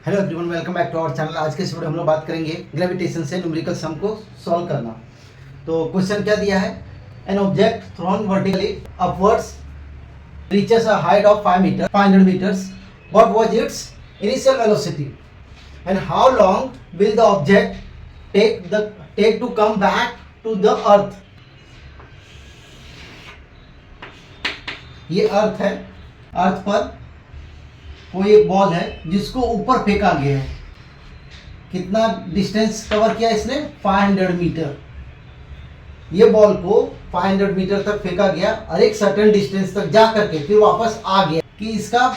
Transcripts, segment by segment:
Hello everyone, welcome back to our channel. आज के इस वीडियो में हम लोग बात करेंगे ग्रेविटेशन से न्यूमेरिकल सम को सॉल्व करना। तो क्वेश्चन क्या दिया है, an object thrown vertically upwards reaches a height of 500 meters. What was its initial velocity and how long will the object take to come back to the earth? ये अर्थ है, अर्थ पर कोई एक बॉल है जिसको ऊपर फेंका गया है। कितना डिस्टेंस कवर किया इसने? 500 मीटर। ये बॉल को 500 मीटर तक फेंका गया और एक सर्टेन डिस्टेंस तक जा करके फिर वापस आ गया। कि इसका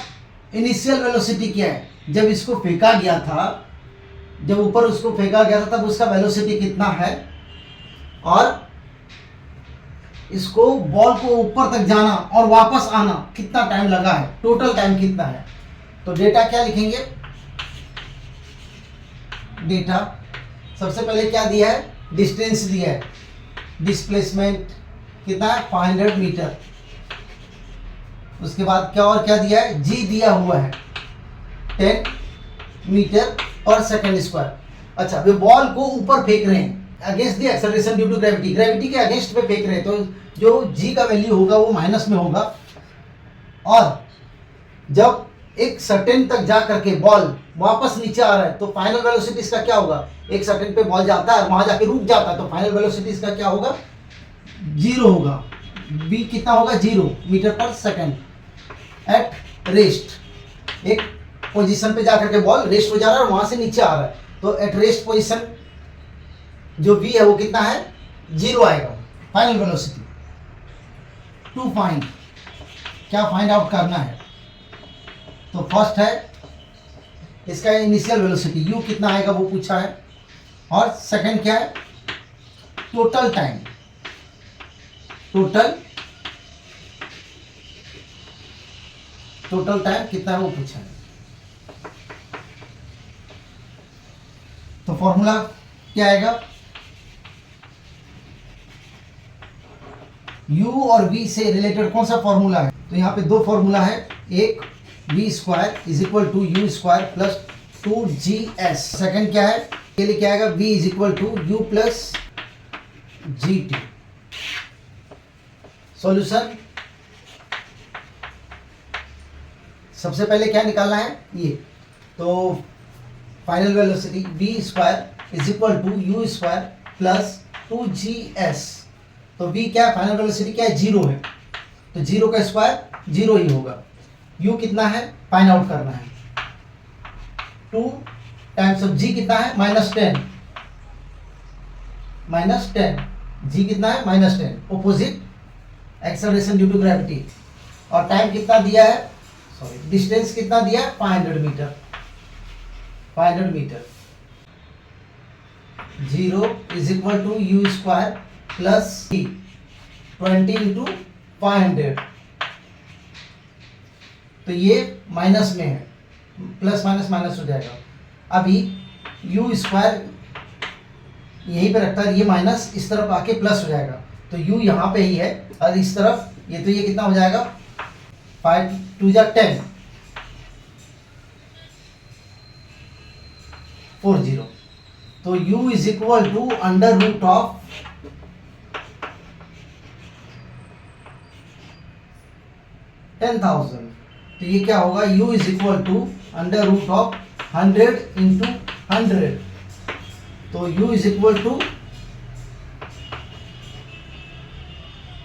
इनिशियल वेलोसिटी क्या है? जब इसको फेंका गया था, जब ऊपर उसको फेंका गया था, तब उसका वेलोसिटी कितना है और इसको बॉल को ऊपर तक जाना और वापस आना कितना टाइम लगा है, टोटल टाइम कितना है। तो डेटा क्या लिखेंगे? डेटा सबसे पहले क्या दिया है? डिस्टेंस दिया है, डिस्प्लेसमेंट कितना है? 500 मीटर। उसके बाद क्या और क्या दिया है? जी दिया हुआ है 10 मीटर पर सेकेंड स्क्वायर। अच्छा, वे बॉल को ऊपर फेंक रहे हैं against the acceleration due to gravity, gravity के अगेंस्ट में फेंक रहे हैं, तो जो जी का वैल्यू होगा वो माइनस में होगा। और जब एक सर्टेन तक जा करके बॉल वापस नीचे आ रहा है तो फाइनल वेलोसिटी इसका क्या होगा? एक सर्टेन पे बॉल जाता है, वहां जाके रुक जाता है, तो फाइनल वेलोसिटी इसका क्या होगा? 0 होगा। बी कितना होगा? 0 मीटर पर सेकेंड एट रेस्ट। एक पोजीशन पे जाकर के बॉल रेस्ट हो जा रहा है और वहां से नीचे आ रहा है, तो एट रेस्ट पोजीशन जो वी है वो कितना है? 0 आएगा। फाइनल वेलोसिटी टू फाइंड, क्या फाइंड आउट करना है? तो फर्स्ट है इसका इनिशियल वेलोसिटी u कितना आएगा वो पूछा है, और सेकंड क्या है? टोटल टाइम, टोटल टाइम कितना है वो पूछा है। तो फॉर्मूला क्या आएगा? u और v से रिलेटेड कौन सा फॉर्मूला है? तो यहाँ पे दो फॉर्मूला है, एक v square is equal to u square plus 2gs। Second क्या है? के लिए क्या आएगा? v is equal to u plus g t. Solution सबसे पहले क्या निकालना है? ये तो final velocity v square is equal to u square plus 2gs। तो v क्या है? फाइनल वेलोसिटी क्या है? 0 है, तो 0 का स्क्वायर 0 ही होगा। u कितना है? फाइंड आउट करना है। 2 टाइम्स ऑफ g कितना है? -10, g कितना है? -10, opposite acceleration due to gravity. और टाइम कितना दिया है? सॉरी, डिस्टेंस कितना दिया है? 500 metre. 0 is equal to u square plus 20 into 500। तो ये माइनस में है, प्लस माइनस माइनस हो जाएगा। अभी यू स्क्वायर यहीं पे रखता है, ये माइनस इस तरफ आके प्लस हो जाएगा, तो यू यहाँ पे ही है और इस तरफ ये, तो ये कितना हो जाएगा? 5 2 जा 10, 40। तो u is equal to under root of 10,000। तो ये क्या होगा? u is equal to under root of 100 into 100। तो u इज इक्वल टू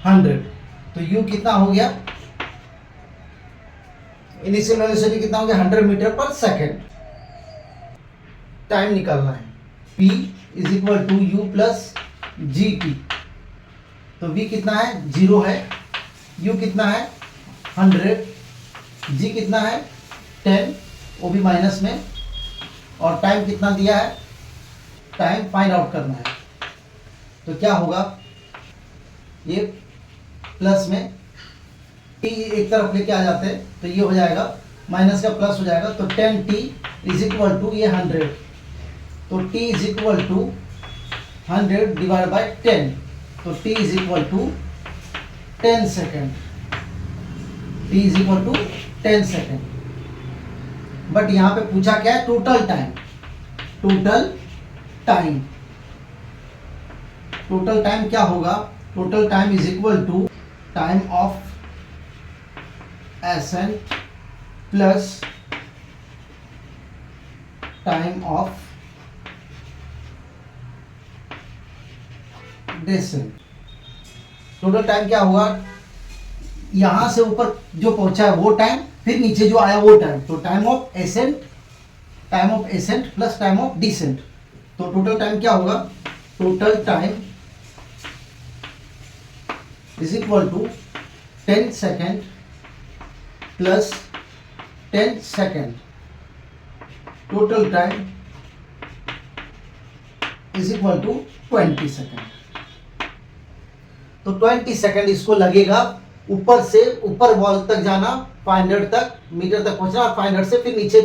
100। तो u कितना हो गया? इनिशियल वेलोसिटी कितना हो गया? 100 मीटर पर सेकेंड। टाइम निकालना है, p is equal to u plus g t. तो v कितना है? 0 है, u कितना है? 100, g कितना है? 10, वो भी माइनस में, और टाइम कितना दिया है? टाइम फाइंड आउट करना है। तो क्या होगा? ये प्लस में t एक तरफ लेके आ जाते हैं तो ये हो जाएगा, माइनस का प्लस हो जाएगा, तो 10t इज इक्वल टू ये 100। तो t is equal to 100 divide by 10, तो t is equal to 10 second. t is equal to 10 second. But यहाँ पे पूछा क्या है, total time. Total time, total time क्या होगा, total time is equal to time of ascent plus time of descent. Total time क्या होगा, यहां से ऊपर जो पहुंचा है वो टाइम, फिर नीचे जो आया वो टाइम, तो time of ascent plus time of descent. तो टोटल टाइम क्या होगा, total time is equal to 10 second plus 10 second. Total time is equal to 20 second. तो 20 सेकेंड इसको लगेगा ऊपर से ऊपर वॉल तक जाना, 500 तक मीटर तक पहुंचना, और 500 से फिर नीचे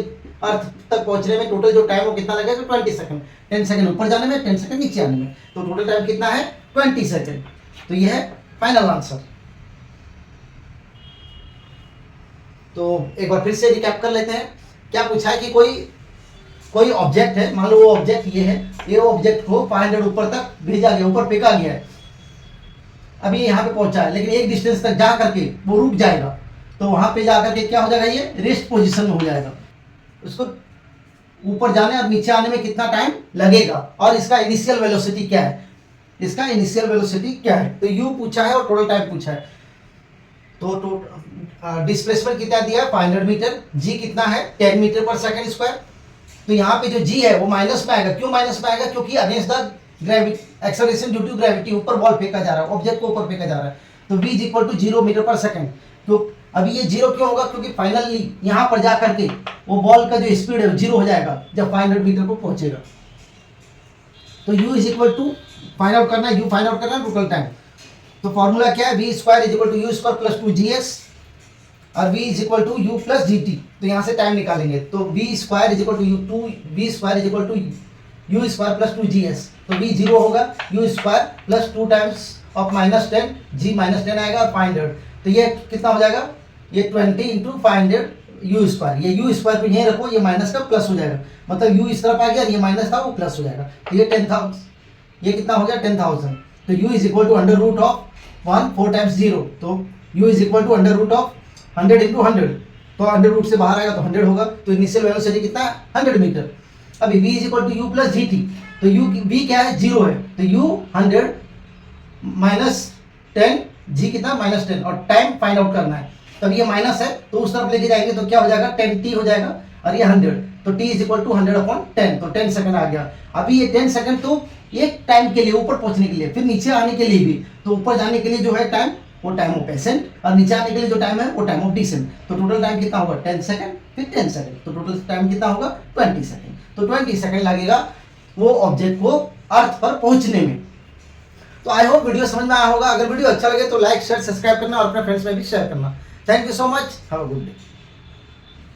अर्थ तक पहुंचने में टोटल जो टाइम वो कितना लगेगा, 20 सेकेंड। 10 सेकेंड ऊपर जाने में, 10 सेकेंड नीचे आने में, तो टोटल टाइम कितना है, 20 सेकेंड। तो ये है फाइनल आंसर। तो एक बार फिर से रिकैप कर लेते हैं। क्या पूछा है कि कोई ऑब्जेक्ट है, मान लो वो ऑब्जेक्ट ये है, ये ऑब्जेक्ट को 500 ऊपर तक भेजा गया, ऊपर फेंका गया है, अभी यहाँ पे पहुंचा है, लेकिन एक डिस्टेंस तक जा करके वो रुक जाएगा, तो वहां पे जा करके क्या हो जाएगा, ये रेस्ट पोजीशन में हो जाएगा। उसको ऊपर जाने और नीचे आने में कितना टाइम लगेगा, और इसका इनिशियल वेलोसिटी क्या है, इसका इनिशियल वेलोसिटी क्या है। तो यू पूछा है और टोटल टाइम पूछा है। तो डिस्प्लेसमेंट कितना दिया है, 500 मीटर, जी कितना है, 10 मीटर पर सेकंड स्क्वायर। तो यहाँ पे जो जी है वो माइनस में आएगा। क्यों माइनस में आएगा, क्योंकि against the gravity, acceleration due to gravity, ऊपर बॉल फेंका जा रहा है, ऑब्जेक्ट को ऊपर फेंका जा रहा है। तो v is equal to 0 metre पर सेकंड। तो अभी ये 0 क्यों होगा, क्योंकि फाइनली यहाँ पर जा करके वो बॉल का जो स्पीड है वो 0 हो जाएगा जब 500 मीटर को पहुंचेगा। तो u is equal to find out करना है, u फाइंड आउट करना है टोटल टाइम। तो फॉर्मूला क्या है, v square is equal to u square plus 2gs, और v is equal to u plus gt। तो यहाँ से टाइम निकालेंगे, तो v square is equal to v square is equal to u square plus 2gs। तो v 0 होगा, u square plus 2 times of -10, g -10 आएगा, और 500। तो ये कितना हो जाएगा, ये 20 इंटू 500 यू स्क्वायर। ये यू स्क्वायर पे यहीं रखो, ये माइनस का प्लस हो जाएगा, मतलब यू इस तरफ आ गया, ये माइनस था वो प्लस हो जाएगा। तो ये 10,000, ये कितना हो गया 10,000। तो u is equal to under root of 1 4 times 0। तो u is equal to under root of 100 into 100। तो अंडर रूट से बाहर आएगा तो 100 होगा। तो इनिशियल वेलोसिटी कितना है, 100 मीटर। अभी v is equal to u plus g t. तो u v क्या है, 0 है, तो u 100 माइनस 10, g कितना -10, और टाइम फाइंड आउट करना है। तब ये माइनस है तो उस तरफ लेके जाएंगे तो क्या हो जाएगा, 10t हो जाएगा, और ये 100, तो t इज इक्वल टू 100/10। तो 10 सेकंड आ गया। अभी ये 10 सेकंड तो एक टाइम के लिए, ऊपर पहुंचने के लिए, फिर नीचे आने के लिए भी। तो ऊपर जाने के लिए जो है टाइम, वो टाइम ऑफ एसेंट, और नीचे आने के लिए जो टाइम है वो टाइम ऑफ डिसेंट। तो टोटल टाइम कितना होगा, 10 सेकंड फिर 10 सेकंड, तो टोटल टाइम कितना होगा 20 सेकंड। तो 20 सेकंड लगेगा वो ऑब्जेक्ट को अर्थ पर पहुंचने में। तो आई होप वीडियो समझ में आया होगा। अगर वीडियो अच्छा लगे तो लाइक शेयर सब्सक्राइब करना और अपने फ्रेंड्स में भी शेयर करना। Thank you so much, have a good day.